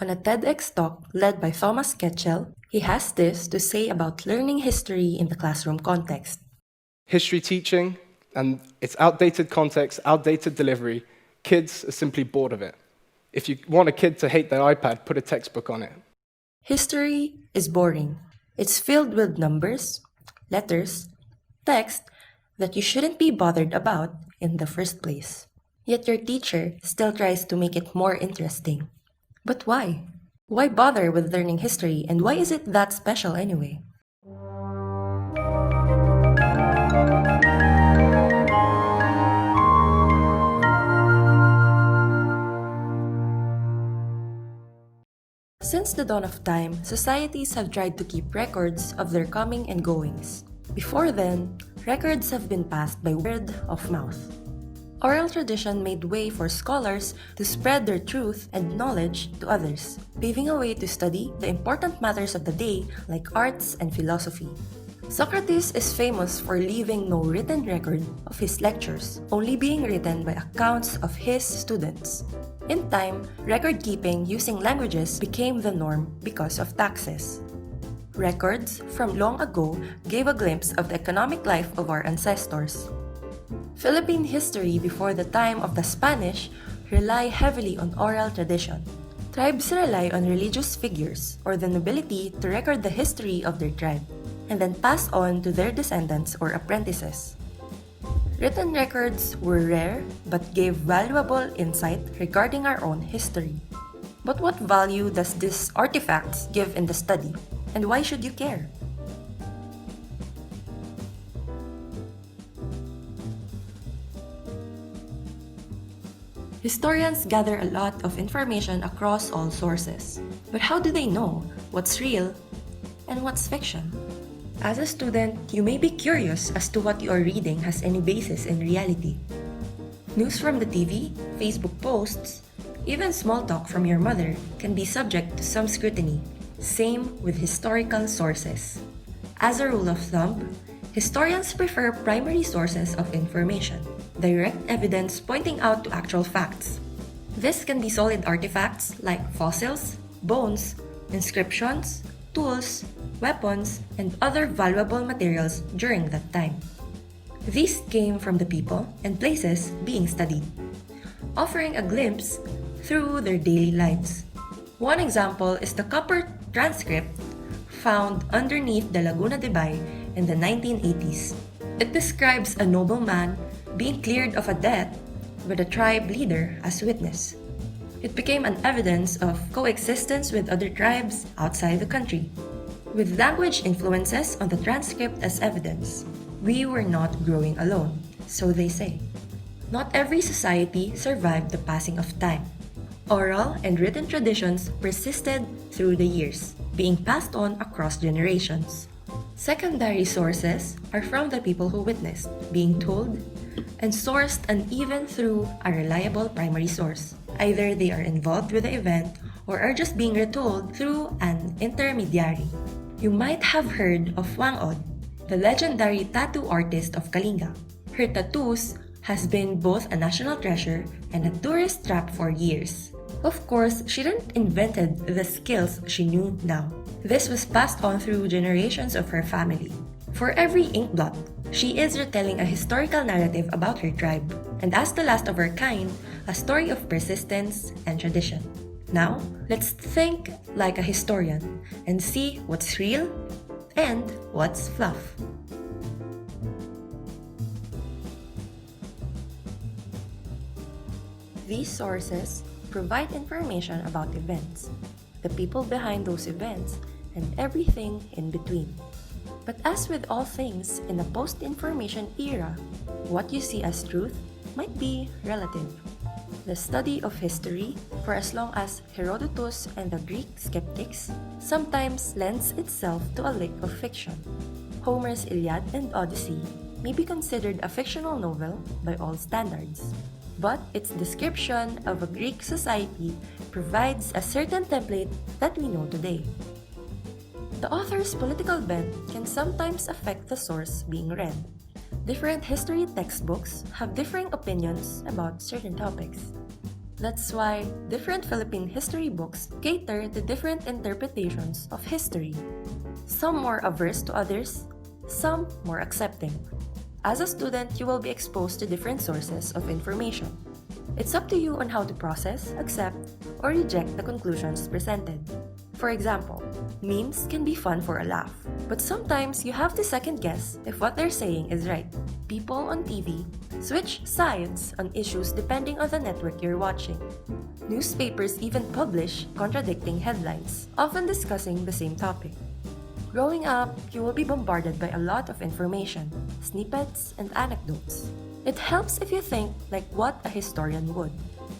On a TEDx talk led by Thomas Ketchel, he has this to say about learning history in the classroom context. History teaching and its outdated context, outdated delivery, kids are simply bored of it. If you want a kid to hate their iPad, put a textbook on it. History is boring. It's filled with numbers, letters, text that you shouldn't be bothered about in the first place. Yet your teacher still tries to make it more interesting. But why? Why bother with learning history, and why is it that special anyway? Since the dawn of time, societies have tried to keep records of their coming and goings. Before then, records have been passed by word of mouth. Oral tradition made way for scholars to spread their truth and knowledge to others, paving a way to study the important matters of the day like arts and philosophy. Socrates is famous for leaving no written record of his lectures, only being written by accounts of his students. In time, record keeping using languages became the norm because of taxes. Records from long ago gave a glimpse of the economic life of our ancestors. Philippine history before the time of the Spanish rely heavily on oral tradition. Tribes rely on religious figures or the nobility to record the history of their tribe, and then pass on to their descendants or apprentices. Written records were rare but gave valuable insight regarding our own history. But what value does these artifacts give in the study, and why should you care? Historians gather a lot of information across all sources. But how do they know what's real and what's fiction? As a student, you may be curious as to what you are reading has any basis in reality. News from the TV, Facebook posts, even small talk from your mother can be subject to some scrutiny. Same with historical sources. As a rule of thumb, historians prefer primary sources of information, direct evidence pointing out to actual facts. This can be solid artifacts like fossils, bones, inscriptions, tools, weapons, and other valuable materials during that time. These came from the people and places being studied, offering a glimpse through their daily lives. One example is the copper transcript found underneath the Laguna de Bay in the 1980s. It describes a nobleman being cleared of a debt with a tribe leader as witness. It became an evidence of coexistence with other tribes outside the country. With language influences on the transcript as evidence, we were not growing alone, so they say. Not every society survived the passing of time. Oral and written traditions persisted through the years, being passed on across generations. Secondary sources are from the people who witnessed, being told, and sourced uneven through a reliable primary source. Either they are involved with the event or are just being retold through an intermediary. You might have heard of Wang Od, the legendary tattoo artist of Kalinga. Her tattoos has been both a national treasure and a tourist trap for years. Of course, she didn't invented the skills she knew now. This was passed on through generations of her family. For every inkblot, she is retelling a historical narrative about her tribe, and as the last of her kind, a story of persistence and tradition. Now, let's think like a historian and see what's real and what's fluff. These sources provide information about events, the people behind those events, and everything in between. But as with all things in a post-information era, what you see as truth might be relative. The study of history, for as long as Herodotus and the Greek skeptics, sometimes lends itself to a lick of fiction. Homer's Iliad and Odyssey may be considered a fictional novel by all standards, but its description of a Greek society provides a certain template that we know today. The author's political bent can sometimes affect the source being read. Different history textbooks have differing opinions about certain topics. That's why different Philippine history books cater to different interpretations of history. Some more averse to others, some more accepting. As a student, you will be exposed to different sources of information. It's up to you on how to process, accept, or reject the conclusions presented. For example, memes can be fun for a laugh, but sometimes you have to second guess if what they're saying is right. People on TV switch sides on issues depending on the network you're watching. Newspapers even publish contradicting headlines, often discussing the same topic. Growing up, you will be bombarded by a lot of information, snippets, and anecdotes. It helps if you think like what a historian would.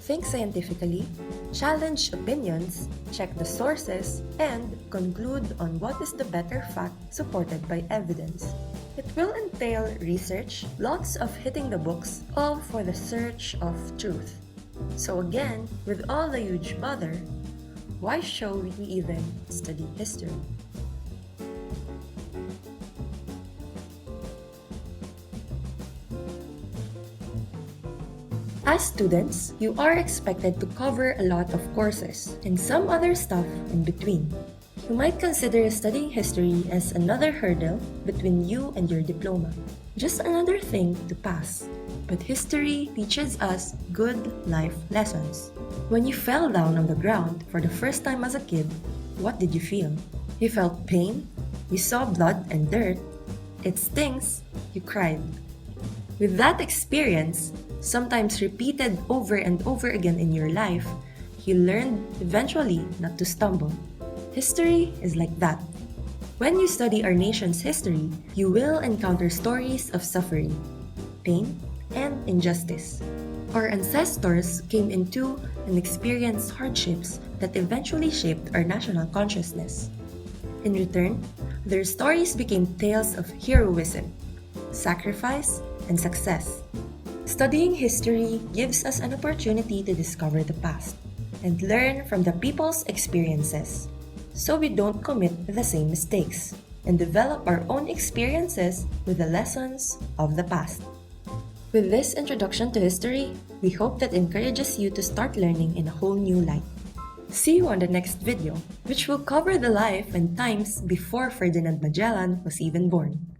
Think scientifically, challenge opinions, check the sources, and conclude on what is the better fact supported by evidence. It will entail research, lots of hitting the books, all for the search of truth. So again, with all the huge bother, why should we even study history? As students, you are expected to cover a lot of courses and some other stuff in between. You might consider studying history as another hurdle between you and your diploma, just another thing to pass. But history teaches us good life lessons. When you fell down on the ground for the first time as a kid, what did you feel? You felt pain? You saw blood and dirt? It stings? You cried. With that experience, sometimes repeated over and over again in your life, you learned eventually not to stumble. History is like that. When you study our nation's history, you will encounter stories of suffering, pain, and injustice. Our ancestors came into and experienced hardships that eventually shaped our national consciousness. In return, their stories became tales of heroism, sacrifice, and success. Studying history gives us an opportunity to discover the past and learn from the people's experiences, so we don't commit the same mistakes and develop our own experiences with the lessons of the past. With this introduction to history, we hope that encourages you to start learning in a whole new light. See you on the next video, which will cover the life and times before Ferdinand Magellan was even born.